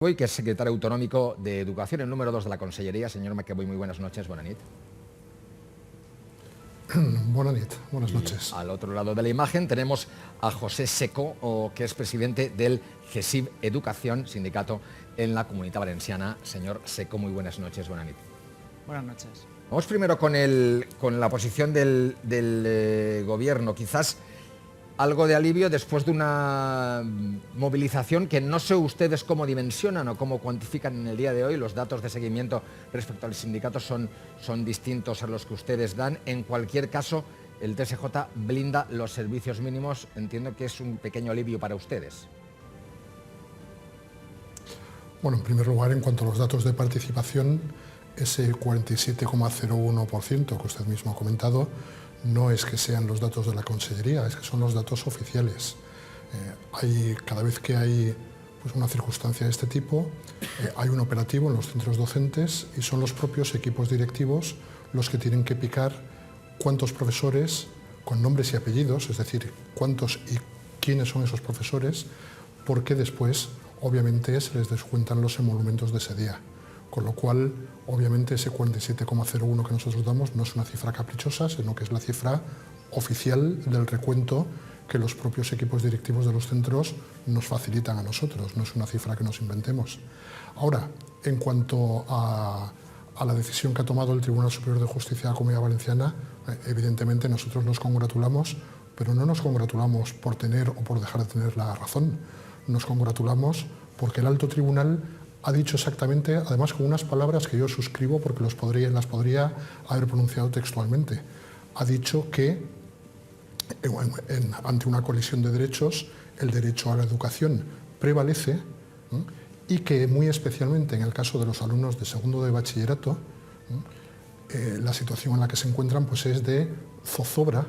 Hoy, que es secretario autonómico de Educación, el número 2 de la Consellería. Señor McEvoy, muy buenas noches, buenas noches. Buenas noches. Al otro lado de la imagen tenemos a José Seco, que es presidente del GESIB Educación, sindicato en la Comunitat Valenciana. Señor Seco, muy buenas noches, buenas noches. Buenas noches. Vamos primero con la posición del Gobierno. Quizás algo de alivio después de una movilización que no sé ustedes cómo dimensionan o cómo cuantifican en el día de hoy. Los datos de seguimiento respecto al sindicato son distintos a los que ustedes dan. En cualquier caso, el TSJ blinda los servicios mínimos. Entiendo que es un pequeño alivio para ustedes. Bueno, en primer lugar, en cuanto a los datos de participación, ese 47,01% que usted mismo ha comentado, no es que sean los datos de la Consellería, es que son los datos oficiales. Cada vez que hay una circunstancia de este tipo, hay un operativo en los centros docentes y son los propios equipos directivos los que tienen que picar cuántos profesores, con nombres y apellidos, es decir, cuántos y quiénes son esos profesores, porque después, obviamente, se les descuentan los emolumentos de ese día. Con lo cual, obviamente, ese 47,01 que nosotros damos no es una cifra caprichosa, sino que es la cifra oficial del recuento que los propios equipos directivos de los centros nos facilitan a nosotros, no es una cifra que nos inventemos. Ahora, en cuanto a la decisión que ha tomado el Tribunal Superior de Justicia de la Comunidad Valenciana, evidentemente nosotros nos congratulamos, pero no nos congratulamos por tener o por dejar de tener la razón. Nos congratulamos porque el Alto Tribunal ha dicho exactamente, además con unas palabras que yo suscribo porque las podría haber pronunciado textualmente. Ha dicho que ante una colisión de derechos, el derecho a la educación prevalece, y que muy especialmente en el caso de los alumnos de segundo de bachillerato, la situación en la que se encuentran pues es de zozobra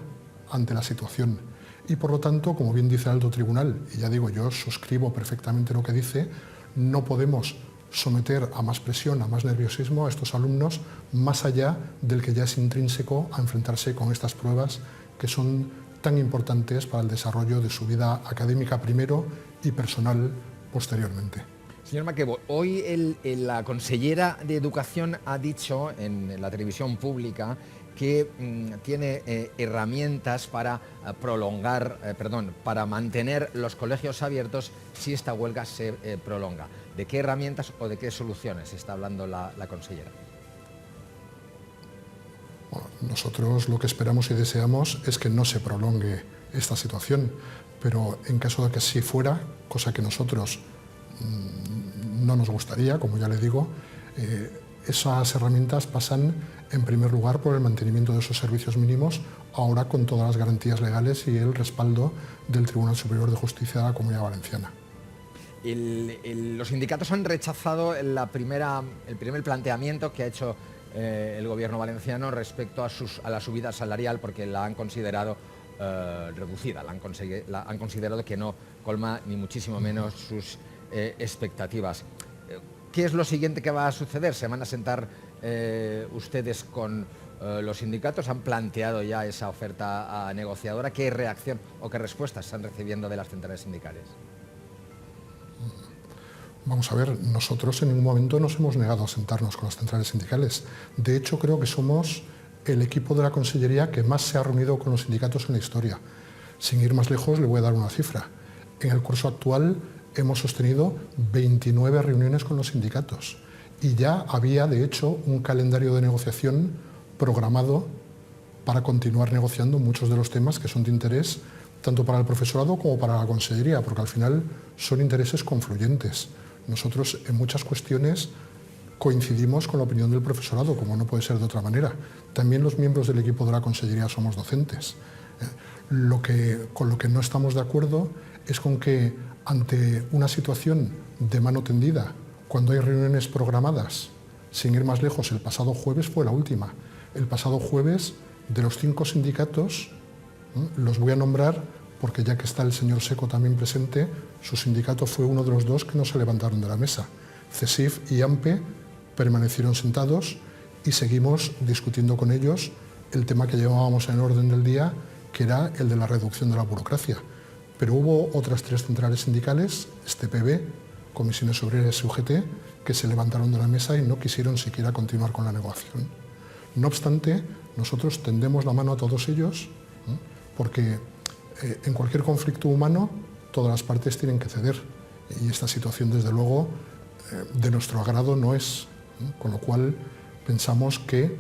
ante la situación. Y por lo tanto, como bien dice el Alto Tribunal, y ya digo, yo suscribo perfectamente lo que dice, no podemos someter a más presión, a más nerviosismo a estos alumnos, más allá del que ya es intrínseco a enfrentarse con estas pruebas que son tan importantes para el desarrollo de su vida académica primero y personal posteriormente. Señor McEvoy, hoy la consellera de Educación ha dicho en la televisión pública que tiene herramientas para para mantener los colegios abiertos si esta huelga se prolonga. ¿De qué herramientas o de qué soluciones está hablando la consellera? Bueno, nosotros lo que esperamos y deseamos es que no se prolongue esta situación, pero en caso de que sí fuera, cosa que nosotros no nos gustaría, como ya le digo, esas herramientas pasan en primer lugar por el mantenimiento de esos servicios mínimos, ahora con todas las garantías legales y el respaldo del Tribunal Superior de Justicia de la Comunidad Valenciana. Los sindicatos han rechazado el primer planteamiento que ha hecho el Gobierno valenciano respecto a la subida salarial, porque la han considerado reducida, han considerado que no colma ni muchísimo menos sus expectativas. ¿Qué es lo siguiente que va a suceder? ¿Se van a sentar ustedes con los sindicatos? ¿Han planteado ya esa oferta negociadora? ¿Qué reacción o qué respuestas están recibiendo de las centrales sindicales? Vamos a ver, nosotros en ningún momento nos hemos negado a sentarnos con las centrales sindicales. De hecho, creo que somos el equipo de la Consellería que más se ha reunido con los sindicatos en la historia. Sin ir más lejos, le voy a dar una cifra. En el curso actual hemos sostenido 29 reuniones con los sindicatos y ya había, de hecho, un calendario de negociación programado para continuar negociando muchos de los temas que son de interés tanto para el profesorado como para la Consellería, porque al final son intereses confluyentes. Nosotros en muchas cuestiones coincidimos con la opinión del profesorado, como no puede ser de otra manera. También los miembros del equipo de la Consellería somos docentes. Con lo que no estamos de acuerdo es con que ante una situación de mano tendida, cuando hay reuniones programadas, sin ir más lejos, el pasado jueves fue la última. El pasado jueves, de los 5 sindicatos, los voy a nombrar porque ya que está el señor Seco también presente, su sindicato fue uno de los 2 que no se levantaron de la mesa. CESIF y AMPE permanecieron sentados y seguimos discutiendo con ellos el tema que llevábamos en el orden del día, que era el de la reducción de la burocracia. Pero hubo otras 3 centrales sindicales, STPB, comisiones obreras y UGT que se levantaron de la mesa y no quisieron siquiera continuar con la negociación. No obstante, nosotros tendemos la mano a todos ellos, porque en cualquier conflicto humano todas las partes tienen que ceder, y esta situación desde luego de nuestro agrado no es, con lo cual pensamos que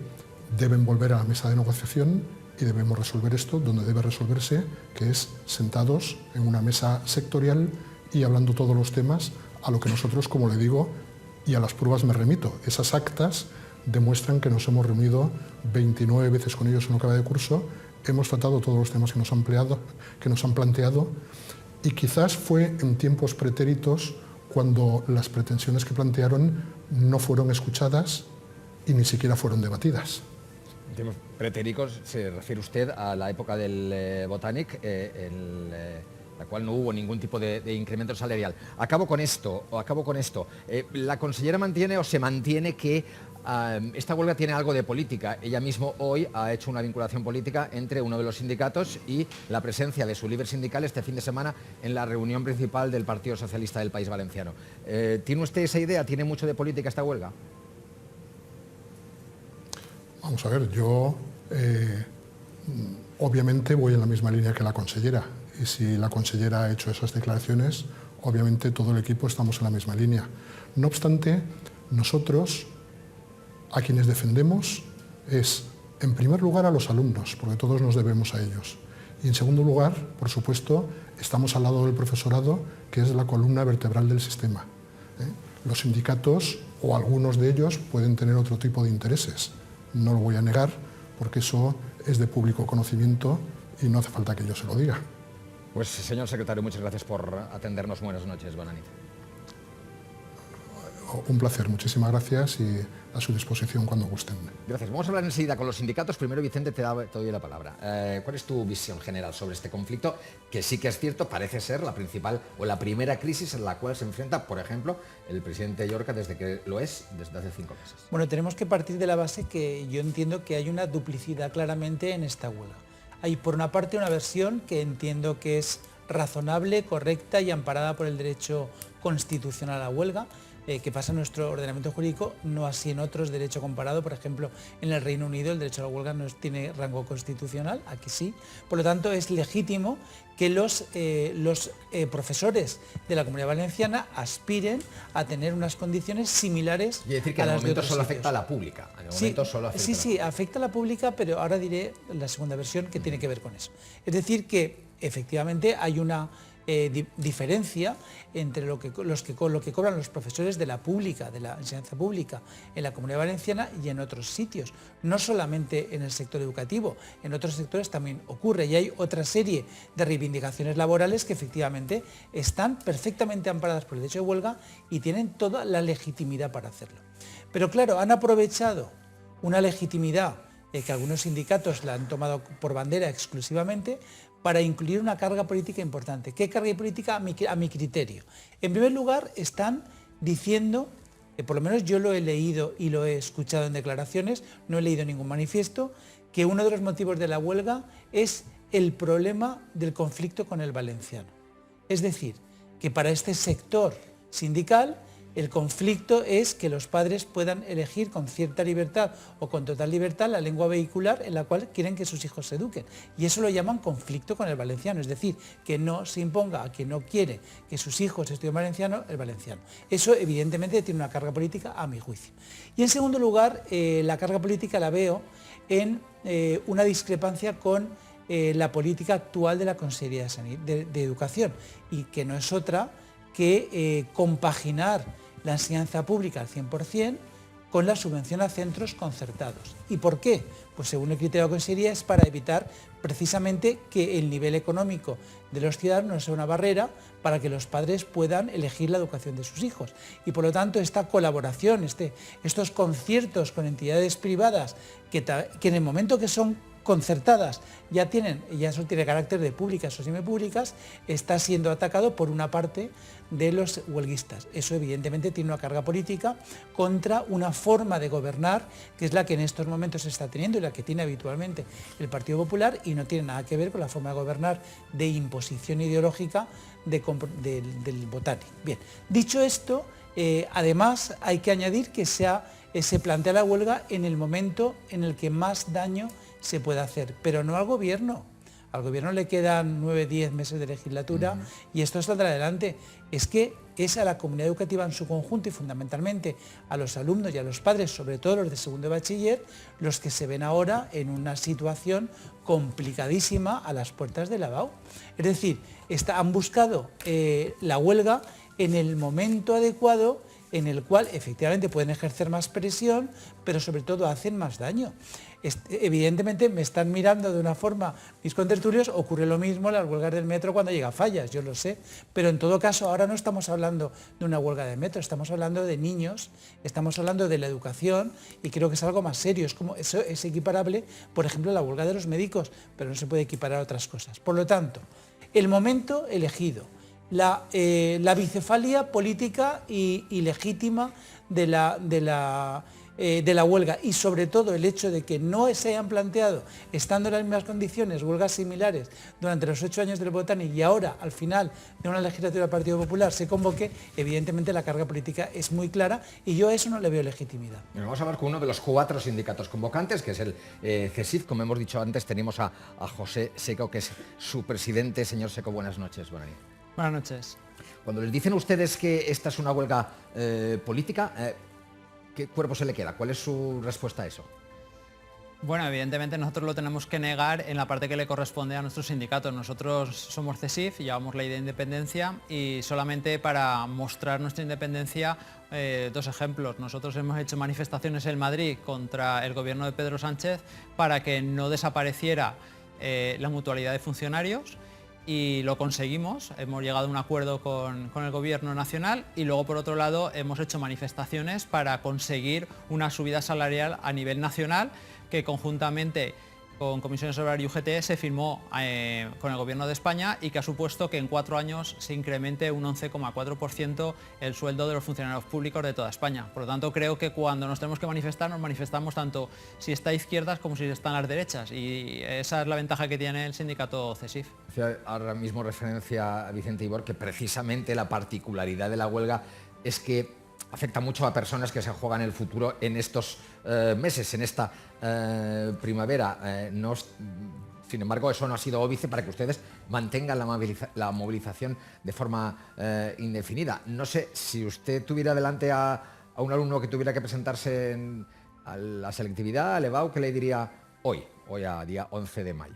deben volver a la mesa de negociación y debemos resolver esto donde debe resolverse, que es sentados en una mesa sectorial y hablando todos los temas, a lo que nosotros, como le digo, y a las pruebas me remito. Esas actas demuestran que nos hemos reunido 29 veces con ellos en lo que va de curso, hemos tratado todos los temas que nos han planteado, y quizás fue en tiempos pretéritos cuando las pretensiones que plantearon no fueron escuchadas y ni siquiera fueron debatidas. En tiempos pretéricos se refiere usted a la época del Botanic, la cual no hubo ningún tipo de incremento salarial. Acabo con esto. La consellera mantiene o se mantiene que esta huelga tiene algo de política. Ella misma hoy ha hecho una vinculación política entre uno de los sindicatos y la presencia de su líder sindical este fin de semana en la reunión principal del Partido Socialista del País Valenciano. ¿Tiene usted esa idea? ¿Tiene mucho de política esta huelga? Vamos a ver, yo obviamente voy en la misma línea que la consellera, y si la consellera ha hecho esas declaraciones, obviamente todo el equipo estamos en la misma línea. No obstante, nosotros a quienes defendemos es, en primer lugar, a los alumnos, porque todos nos debemos a ellos. Y en segundo lugar, por supuesto, estamos al lado del profesorado, que es la columna vertebral del sistema. Los sindicatos, o algunos de ellos, pueden tener otro tipo de intereses. No lo voy a negar, porque eso es de público conocimiento y no hace falta que yo se lo diga. Pues, señor secretario, muchas gracias por atendernos. Buenas noches, bona nit. Un placer, muchísimas gracias y a su disposición cuando gusten. Gracias. Vamos a hablar enseguida con los sindicatos. Primero, Vicente, te doy la palabra. ¿Cuál es tu visión general sobre este conflicto? Que sí que es cierto, parece ser la principal o la primera crisis en la cual se enfrenta, por ejemplo, el presidente Llorca desde que lo es, desde hace 5 meses. Bueno, tenemos que partir de la base que yo entiendo que hay una duplicidad claramente en esta huelga. Hay por una parte una versión que entiendo que es razonable, correcta y amparada por el derecho constitucional a la huelga, que pasa en nuestro ordenamiento jurídico, no así en otros, derecho comparado. Por ejemplo, en el Reino Unido el derecho a la huelga no tiene rango constitucional, aquí sí. Por lo tanto, es legítimo que los profesores de la Comunidad Valenciana aspiren a tener unas condiciones similares. Quiere decir que a las en el momento de solo otros afecta a sitios. la pública. Sí, afecta a la pública, pero ahora diré la segunda versión que tiene que ver con eso. Es decir, que efectivamente hay una diferencia entre lo que cobran los profesores de la pública, de la enseñanza pública en la Comunidad Valenciana y en otros sitios, no solamente en el sector educativo, en otros sectores también ocurre, y hay otra serie de reivindicaciones laborales que efectivamente están perfectamente amparadas por el derecho de huelga y tienen toda la legitimidad para hacerlo. Pero claro, han aprovechado una legitimidad que algunos sindicatos la han tomado por bandera exclusivamente para incluir una carga política importante. ¿Qué carga política? A mi criterio. En primer lugar, están diciendo, por lo menos yo lo he leído y lo he escuchado en declaraciones, no he leído ningún manifiesto, que uno de los motivos de la huelga es el problema del conflicto con el valenciano. Es decir, que para este sector sindical el conflicto es que los padres puedan elegir con cierta libertad o con total libertad la lengua vehicular en la cual quieren que sus hijos se eduquen. Y eso lo llaman conflicto con el valenciano, es decir, que no se imponga a quien no quiere que sus hijos estudien valenciano, el valenciano. Eso evidentemente tiene una carga política a mi juicio. Y en segundo lugar, la carga política la veo en una discrepancia con la política actual de la Consellería de Educación, y que no es otra que compaginar la enseñanza pública al 100% con la subvención a centros concertados. ¿Y por qué? Pues según el criterio de la Consellería es para evitar precisamente que el nivel económico de los ciudadanos sea una barrera para que los padres puedan elegir la educación de sus hijos. Y por lo tanto esta colaboración, estos conciertos con entidades privadas que en el momento que son concertadas ya eso tiene carácter de públicas o semipúblicas, está siendo atacado por una parte de los huelguistas. Eso evidentemente tiene una carga política contra una forma de gobernar que es la que en estos momentos se está teniendo y la que tiene habitualmente el Partido Popular, y no tiene nada que ver con la forma de gobernar de imposición ideológica del Botani. Bien, dicho esto, además hay que añadir que se plantea la huelga en el momento en el que más daño se puede hacer, pero no al gobierno. Al gobierno le quedan 9, 10 meses de legislatura y esto saldrá adelante. Es que es a la comunidad educativa en su conjunto y fundamentalmente a los alumnos y a los padres, sobre todo los de segundo de bachiller, los que se ven ahora en una situación complicadísima a las puertas de la BAU. Es decir, han buscado la huelga en el momento adecuado en el cual efectivamente pueden ejercer más presión, pero sobre todo hacen más daño. Evidentemente me están mirando de una forma mis contertulios, ocurre lo mismo en las huelgas del metro cuando llega fallas, yo lo sé, pero en todo caso ahora no estamos hablando de una huelga del metro, estamos hablando de niños, estamos hablando de la educación y creo que es algo más serio, es equiparable, por ejemplo, a la huelga de los médicos, pero no se puede equiparar a otras cosas. Por lo tanto, el momento elegido, la bicefalia política y legítima de la huelga y sobre todo el hecho de que no se hayan planteado, estando en las mismas condiciones, huelgas similares durante los 8 años del Botani y ahora al final de una legislatura del Partido Popular se convoque, evidentemente la carga política es muy clara y yo a eso no le veo legitimidad. Bueno, vamos a hablar con uno de los 4 sindicatos convocantes, que es el CESIF. Como hemos dicho antes, tenemos a José Seco, que es su presidente. Señor Seco, buenas noches. Buenas noches. Cuando les dicen ustedes que esta es una huelga política, ¿qué cuerpo se le queda? ¿Cuál es su respuesta a eso? Bueno, evidentemente nosotros lo tenemos que negar en la parte que le corresponde a nuestros sindicatos. Nosotros somos CESIF, llevamos ley de independencia y solamente para mostrar nuestra independencia, 2 ejemplos. Nosotros hemos hecho manifestaciones en Madrid contra el gobierno de Pedro Sánchez para que no desapareciera la mutualidad de funcionarios. Y lo conseguimos, hemos llegado a un acuerdo con el Gobierno Nacional y luego por otro lado hemos hecho manifestaciones para conseguir una subida salarial a nivel nacional que conjuntamente con Comisiones Obreras y UGT se firmó con el Gobierno de España y que ha supuesto que en 4 años se incremente un 11,4% el sueldo de los funcionarios públicos de toda España. Por lo tanto, creo que cuando nos tenemos que manifestar, nos manifestamos tanto si está a izquierdas como si están a las derechas y esa es la ventaja que tiene el sindicato CESIF. Ahora mismo referencia a Vicente Ibor, que precisamente la particularidad de la huelga es que afecta mucho a personas que se juegan el futuro en estos meses, en esta primavera. Sin embargo, eso no ha sido óbice para que ustedes mantengan la movilización de forma indefinida. No sé, si usted tuviera delante a un alumno que tuviera que presentarse a la selectividad, al EBAU, ¿qué le diría hoy a día 11 de mayo?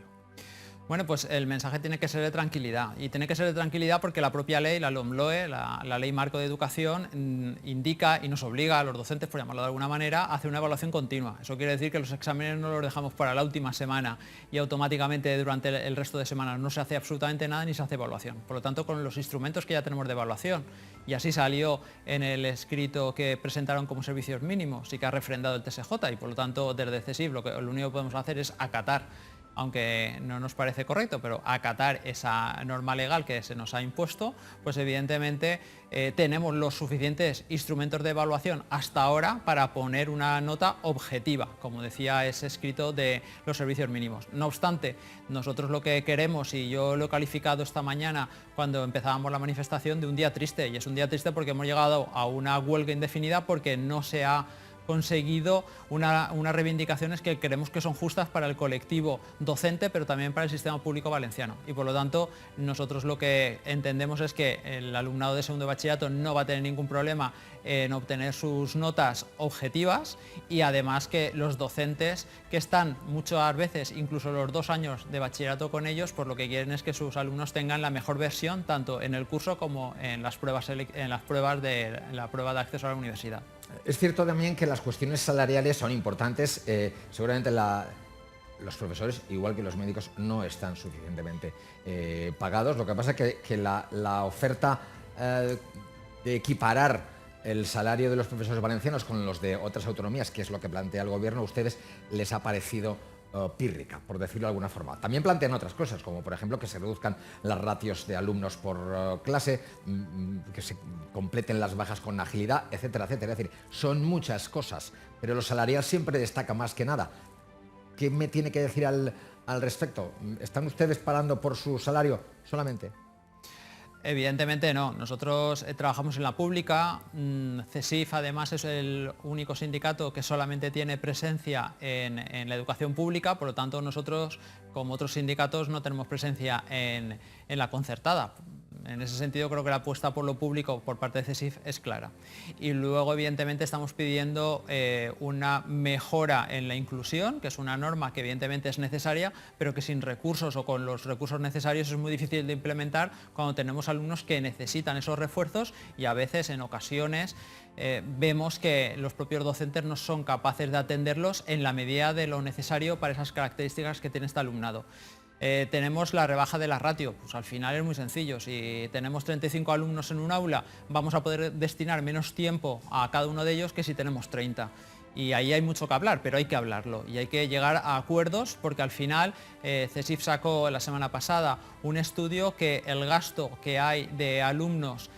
Bueno, pues el mensaje tiene que ser de tranquilidad y tiene que ser de tranquilidad porque la propia ley, la LOMLOE, la Ley Marco de Educación, indica y nos obliga a los docentes, por llamarlo de alguna manera, a hacer una evaluación continua. Eso quiere decir que los exámenes no los dejamos para la última semana y automáticamente durante el resto de semanas no se hace absolutamente nada ni se hace evaluación. Por lo tanto, con los instrumentos que ya tenemos de evaluación, y así salió en el escrito que presentaron como servicios mínimos y que ha refrendado el TSJ y por lo tanto desde CESIF lo único que podemos hacer es acatar, aunque no nos parece correcto, pero acatar esa norma legal que se nos ha impuesto, pues evidentemente tenemos los suficientes instrumentos de evaluación hasta ahora para poner una nota objetiva, como decía ese escrito de los servicios mínimos. No obstante, nosotros lo que queremos, y yo lo he calificado esta mañana cuando empezábamos la manifestación, de un día triste, y es un día triste porque hemos llegado a una huelga indefinida porque no se ha conseguido unas reivindicaciones que creemos que son justas para el colectivo docente, pero también para el sistema público valenciano. Y por lo tanto, nosotros lo que entendemos es que el alumnado de segundo de bachillerato no va a tener ningún problema en obtener sus notas objetivas y además que los docentes que están muchas veces, incluso los 2 años de bachillerato con ellos, pues lo que quieren es que sus alumnos tengan la mejor versión tanto en el curso como en la prueba de acceso a la universidad. Es cierto también que las cuestiones salariales son importantes. Seguramente los profesores, igual que los médicos, no están suficientemente pagados. Lo que pasa es que la oferta de equiparar el salario de los profesores valencianos con los de otras autonomías, que es lo que plantea el gobierno, a ustedes les ha parecido pírrica, por decirlo de alguna forma. También plantean otras cosas, como por ejemplo que se reduzcan las ratios de alumnos por clase, que se completen las bajas con agilidad, etcétera, etcétera. Es decir, son muchas cosas, pero lo salarial siempre destaca más que nada. ¿Qué me tiene que decir al respecto? ¿Están ustedes parando por su salario solamente? Evidentemente no. Nosotros trabajamos en la pública. CESIF además es el único sindicato que solamente tiene presencia en la educación pública, por lo tanto nosotros, como otros sindicatos, no tenemos presencia en la concertada. En ese sentido creo que la apuesta por lo público por parte de CESIF es clara. Y luego evidentemente estamos pidiendo una mejora en la inclusión, que es una norma que evidentemente es necesaria, pero que sin recursos o con los recursos necesarios es muy difícil de implementar cuando tenemos alumnos que necesitan esos refuerzos y a veces en ocasiones vemos que los propios docentes no son capaces de atenderlos en la medida de lo necesario para esas características que tiene este alumnado. Tenemos la rebaja de la ratio, pues al final es muy sencillo, si tenemos 35 alumnos en un aula vamos a poder destinar menos tiempo a cada uno de ellos que si tenemos 30. Y ahí hay mucho que hablar, pero hay que hablarlo y hay que llegar a acuerdos porque al final CESIF sacó la semana pasada un estudio que el gasto que hay de alumnos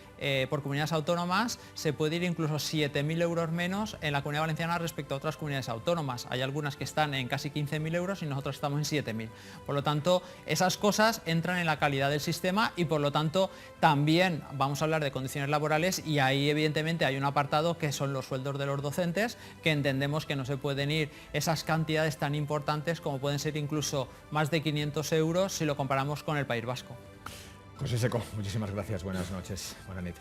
por comunidades autónomas se puede ir incluso 7.000 euros menos en la Comunidad Valenciana respecto a otras comunidades autónomas. Hay algunas que están en casi 15.000 euros y nosotros estamos en 7.000. Por lo tanto, esas cosas entran en la calidad del sistema y por lo tanto también vamos a hablar de condiciones laborales y ahí evidentemente hay un apartado que son los sueldos de los docentes, que entendemos que no se pueden ir esas cantidades tan importantes como pueden ser incluso más de 500 euros si lo comparamos con el País Vasco. José Seco, muchísimas gracias, buenas noches, buena nit.